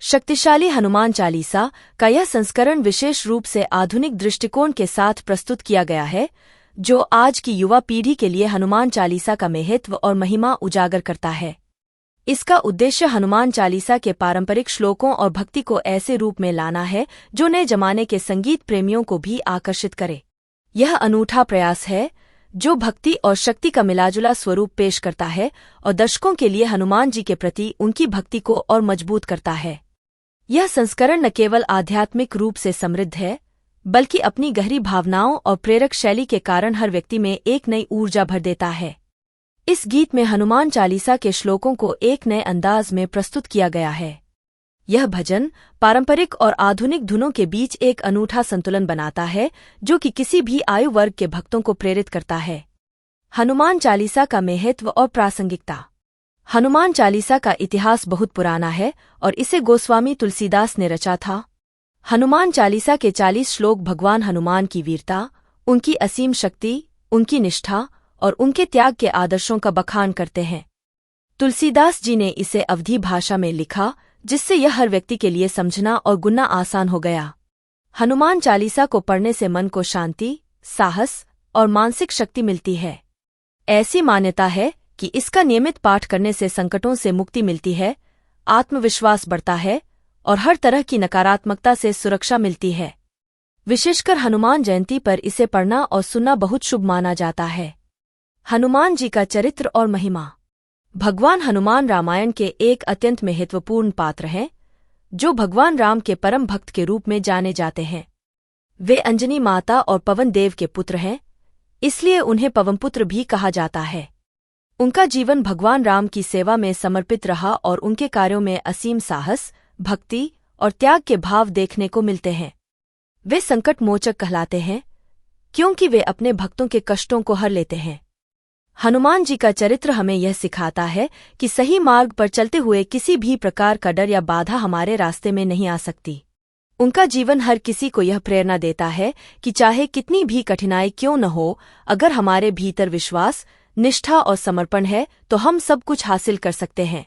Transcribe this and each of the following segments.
शक्तिशाली हनुमान चालीसा का यह संस्करण विशेष रूप से आधुनिक दृष्टिकोण के साथ प्रस्तुत किया गया है, जो आज की युवा पीढ़ी के लिए हनुमान चालीसा का महत्व और महिमा उजागर करता है। इसका उद्देश्य हनुमान चालीसा के पारंपरिक श्लोकों और भक्ति को ऐसे रूप में लाना है जो नए जमाने के संगीत प्रेमियों को भी आकर्षित करे। यह अनूठा प्रयास है जो भक्ति और शक्ति का मिलाजुला स्वरूप पेश करता है और दर्शकों के लिए हनुमान जी के प्रति उनकी भक्ति को और मजबूत करता है। यह संस्करण न केवल आध्यात्मिक रूप से समृद्ध है, बल्कि अपनी गहरी भावनाओं और प्रेरक शैली के कारण हर व्यक्ति में एक नई ऊर्जा भर देता है। इस गीत में हनुमान चालीसा के श्लोकों को एक नए अंदाज में प्रस्तुत किया गया है। यह भजन पारंपरिक और आधुनिक धुनों के बीच एक अनूठा संतुलन बनाता है, जो कि किसी भी आयु वर्ग के भक्तों को प्रेरित करता है। हनुमान चालीसा का महत्व और प्रासंगिकता। हनुमान चालीसा का इतिहास बहुत पुराना है और इसे गोस्वामी तुलसीदास ने रचा था। हनुमान चालीसा के 40 श्लोक भगवान हनुमान की वीरता, उनकी असीम शक्ति, उनकी निष्ठा और उनके त्याग के आदर्शों का बखान करते हैं। तुलसीदास जी ने इसे अवधी भाषा में लिखा, जिससे यह हर व्यक्ति के लिए समझना और गुनना आसान हो गया। हनुमान चालीसा को पढ़ने से मन को शांति, साहस और मानसिक शक्ति मिलती है। ऐसी मान्यता है कि इसका नियमित पाठ करने से संकटों से मुक्ति मिलती है, आत्मविश्वास बढ़ता है और हर तरह की नकारात्मकता से सुरक्षा मिलती है। विशेषकर हनुमान जयंती पर इसे पढ़ना और सुनना बहुत शुभ माना जाता है। हनुमान जी का चरित्र और महिमा। भगवान हनुमान रामायण के एक अत्यंत महत्वपूर्ण पात्र हैं, जो भगवान राम के परम भक्त के रूप में जाने जाते हैं। वे अंजनी माता और पवन देव के पुत्र हैं, इसलिए उन्हें पवनपुत्र भी कहा जाता है। उनका जीवन भगवान राम की सेवा में समर्पित रहा और उनके कार्यों में असीम साहस, भक्ति और त्याग के भाव देखने को मिलते हैं। वे संकट मोचक कहलाते हैं, क्योंकि वे अपने भक्तों के कष्टों को हर लेते हैं। हनुमान जी का चरित्र हमें यह सिखाता है कि सही मार्ग पर चलते हुए किसी भी प्रकार का डर या बाधा हमारे रास्ते में नहीं आ सकती। उनका जीवन हर किसी को यह प्रेरणा देता है कि चाहे कितनी भी कठिनाई क्यों न हो, अगर हमारे भीतर विश्वास, निष्ठा और समर्पण है तो हम सब कुछ हासिल कर सकते हैं।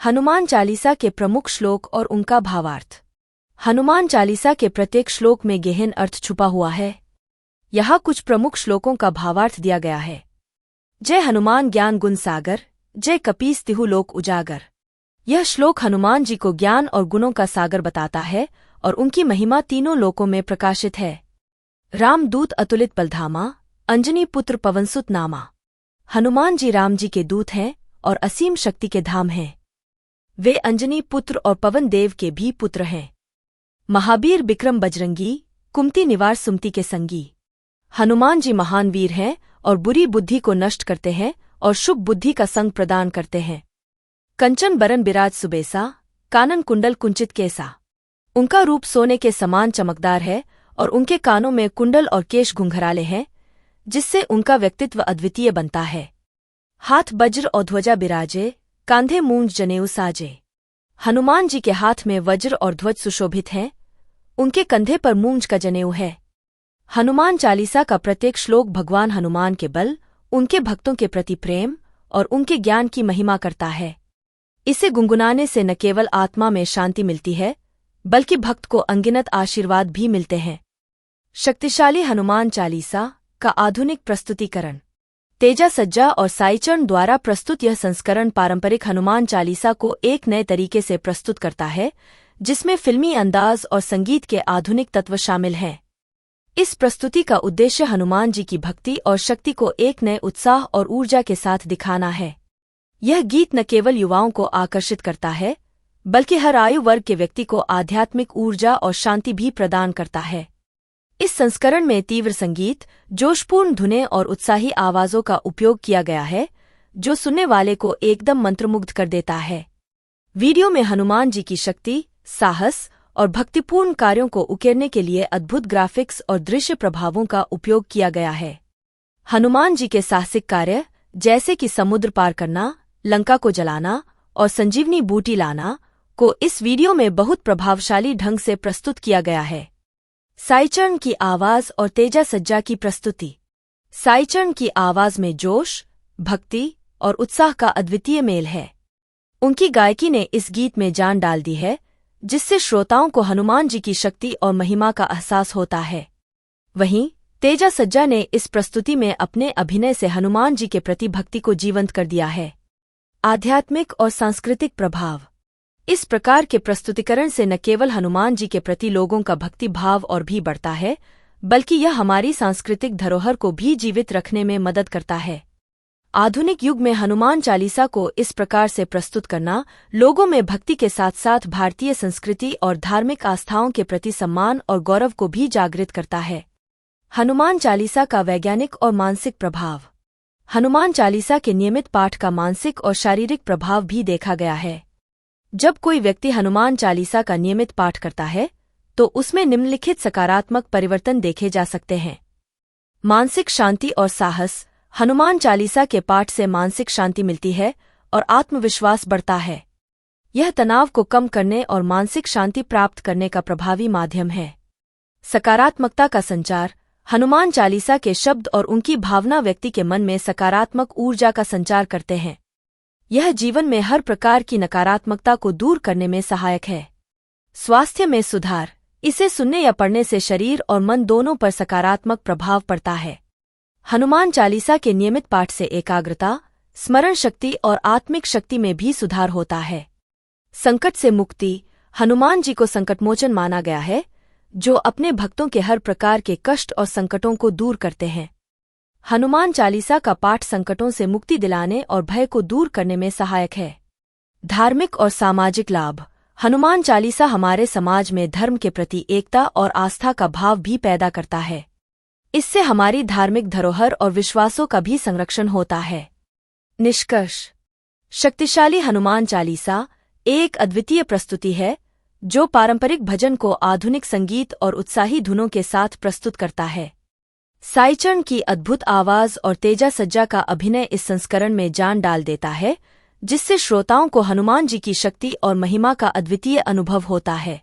हनुमान चालीसा के प्रमुख श्लोक और उनका भावार्थ। हनुमान चालीसा के प्रत्येक श्लोक में गहन अर्थ छुपा हुआ है। यहाँ कुछ प्रमुख श्लोकों का भावार्थ दिया गया है। जय हनुमान ज्ञान गुण सागर, जय कपीस तिहु लोक उजागर। यह श्लोक हनुमान जी को ज्ञान और गुणों का सागर बताता है और उनकी महिमा तीनों लोकों में प्रकाशित है। रामदूत अतुलित बलधामा, अंजनी पुत्र पवनसुत नामा। हनुमान जी राम जी के दूत हैं और असीम शक्ति के धाम हैं। वे अंजनी पुत्र और पवन देव के भी पुत्र हैं। महावीर बिक्रम बजरंगी, कुमति निवार सुमति के संगी। हनुमान जी महान वीर हैं और बुरी बुद्धि को नष्ट करते हैं और शुभ बुद्धि का संग प्रदान करते हैं। कंचन बरन बिराज सुबेसा, कानन कुंडल कुंचित केसा। उनका रूप सोने के समान चमकदार है और उनके कानों में कुंडल और केश घुंघराले हैं, जिससे उनका व्यक्तित्व अद्वितीय बनता है। हाथ वज्र और ध्वजा बिराजे, कांधे मूंज जनेऊ साजे। हनुमान जी के हाथ में वज्र और ध्वज सुशोभित हैं, उनके कंधे पर मूंज का जनेऊ है। हनुमान चालीसा का प्रत्येक श्लोक भगवान हनुमान के बल, उनके भक्तों के प्रति प्रेम और उनके ज्ञान की महिमा करता है। इसे गुनगुनाने से न केवल आत्मा में शांति मिलती है, बल्कि भक्त को अनगिनत आशीर्वाद भी मिलते हैं। शक्तिशाली हनुमान चालीसा का आधुनिक प्रस्तुतिकरण। तेजा सज्जा और साईचरण द्वारा प्रस्तुत यह संस्करण पारंपरिक हनुमान चालीसा को एक नए तरीके से प्रस्तुत करता है, जिसमें फिल्मी अंदाज और संगीत के आधुनिक तत्व शामिल हैं। इस प्रस्तुति का उद्देश्य हनुमान जी की भक्ति और शक्ति को एक नए उत्साह और ऊर्जा के साथ दिखाना है। यह गीत न केवल युवाओं को आकर्षित करता है, बल्कि हर आयु वर्ग के व्यक्ति को आध्यात्मिक ऊर्जा और शांति भी प्रदान करता है। इस संस्करण में तीव्र संगीत, जोशपूर्ण धुनें और उत्साही आवाजों का उपयोग किया गया है, जो सुनने वाले को एकदम मंत्रमुग्ध कर देता है। वीडियो में हनुमान जी की शक्ति, साहस और भक्तिपूर्ण कार्यों को उकेरने के लिए अद्भुत ग्राफिक्स और दृश्य प्रभावों का उपयोग किया गया है। हनुमान जी के साहसिक कार्य, जैसे कि समुद्र पार करना, लंका को जलाना और संजीवनी बूटी लाना, को इस वीडियो में बहुत प्रभावशाली ढंग से प्रस्तुत किया गया है। साईचरण की आवाज और तेजा सज्जा की प्रस्तुति। साईचरण की आवाज में जोश, भक्ति और उत्साह का अद्वितीय मेल है। उनकी गायकी ने इस गीत में जान डाल दी है, जिससे श्रोताओं को हनुमान जी की शक्ति और महिमा का एहसास होता है। वहीं तेजा सज्जा ने इस प्रस्तुति में अपने अभिनय से हनुमान जी के प्रति भक्ति को जीवंत कर दिया है। आध्यात्मिक और सांस्कृतिक प्रभाव। इस प्रकार के प्रस्तुतिकरण से न केवल हनुमान जी के प्रति लोगों का भक्ति भाव और भी बढ़ता है, बल्कि यह हमारी सांस्कृतिक धरोहर को भी जीवित रखने में मदद करता है। आधुनिक युग में हनुमान चालीसा को इस प्रकार से प्रस्तुत करना लोगों में भक्ति के साथ साथ भारतीय संस्कृति और धार्मिक आस्थाओं के प्रति सम्मान और गौरव को भी जागृत करता है। हनुमान चालीसा का वैज्ञानिक और मानसिक प्रभाव। हनुमान चालीसा के नियमित पाठ का मानसिक और शारीरिक प्रभाव भी देखा गया है। जब कोई व्यक्ति हनुमान चालीसा का नियमित पाठ करता है तो उसमें निम्नलिखित सकारात्मक परिवर्तन देखे जा सकते हैं। मानसिक शांति और साहस। हनुमान चालीसा के पाठ से मानसिक शांति मिलती है और आत्मविश्वास बढ़ता है। यह तनाव को कम करने और मानसिक शांति प्राप्त करने का प्रभावी माध्यम है। सकारात्मकता का संचार। हनुमान चालीसा के शब्द और उनकी भावना व्यक्ति के मन में सकारात्मक ऊर्जा का संचार करते हैं। यह जीवन में हर प्रकार की नकारात्मकता को दूर करने में सहायक है। स्वास्थ्य में सुधार। इसे सुनने या पढ़ने से शरीर और मन दोनों पर सकारात्मक प्रभाव पड़ता है। हनुमान चालीसा के नियमित पाठ से एकाग्रता, स्मरण शक्ति और आत्मिक शक्ति में भी सुधार होता है। संकट से मुक्ति। हनुमान जी को संकटमोचन माना गया है, जो अपने भक्तों के हर प्रकार के कष्ट और संकटों को दूर करते हैं। हनुमान चालीसा का पाठ संकटों से मुक्ति दिलाने और भय को दूर करने में सहायक है। धार्मिक और सामाजिक लाभ। हनुमान चालीसा हमारे समाज में धर्म के प्रति एकता और आस्था का भाव भी पैदा करता है। इससे हमारी धार्मिक धरोहर और विश्वासों का भी संरक्षण होता है। निष्कर्ष। शक्तिशाली हनुमान चालीसा एक अद्वितीय प्रस्तुति है जो पारंपरिक भजन को आधुनिक संगीत और उत्साही धुनों के साथ प्रस्तुत करता है। साई चरण की अद्भुत आवाज और तेजा सज्जा का अभिनय इस संस्करण में जान डाल देता है, जिससे श्रोताओं को हनुमान जी की शक्ति और महिमा का अद्वितीय अनुभव होता है।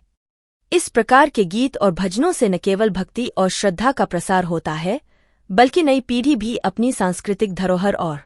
इस प्रकार के गीत और भजनों से न केवल भक्ति और श्रद्धा का प्रसार होता है, बल्कि नई पीढ़ी भी अपनी सांस्कृतिक धरोहर और